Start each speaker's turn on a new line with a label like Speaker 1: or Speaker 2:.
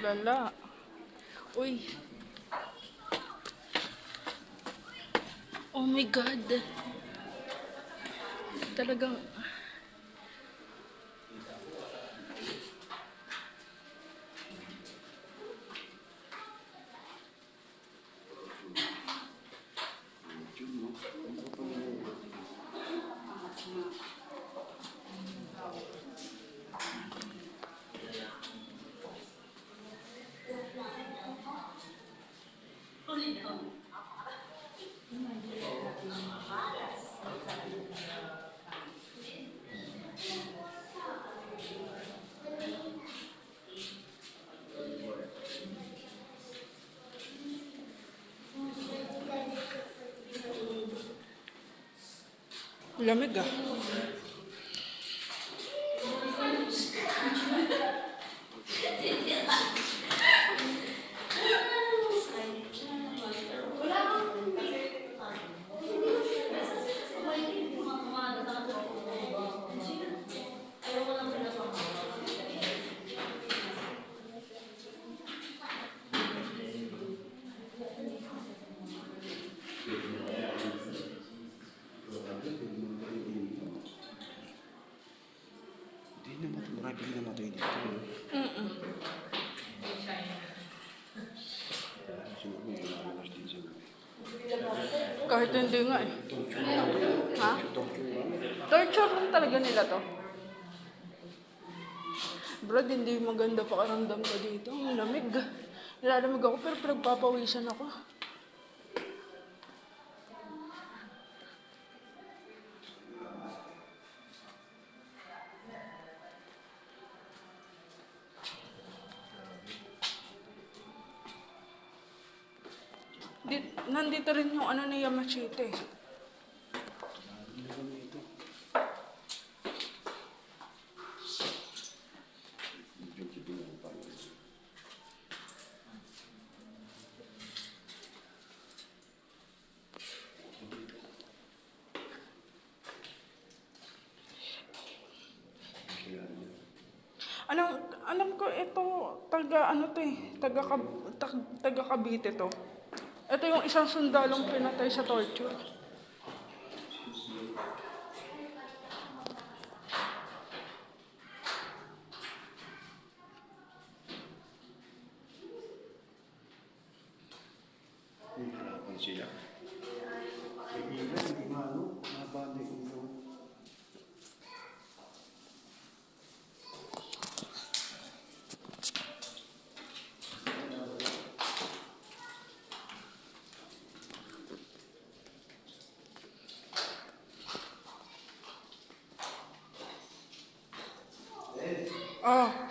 Speaker 1: Lala. Uy. Oh my God. Talagang... Lamig ah.
Speaker 2: Hindi naman, maraming namatay dito.
Speaker 1: Mm-mm.
Speaker 2: Siguro may tumalakas din sa gabi.
Speaker 1: Kahit hindi nga eh. Ha?
Speaker 2: Torture lang.
Speaker 1: Torture lang talaga nila to. Brad, hindi maganda pakiramdam ko dito. Ang lamig. Nilalamig ako pero pinagpapawisan ako. Nandito rin yung ano ni Yamashita eh. Alam ko ito, taga Cavite to. Ito yung isang sundalong pinatay sa torture.
Speaker 2: Hirapan siya. May ilan, hindi nga ano, nabali ulo.
Speaker 1: Oh.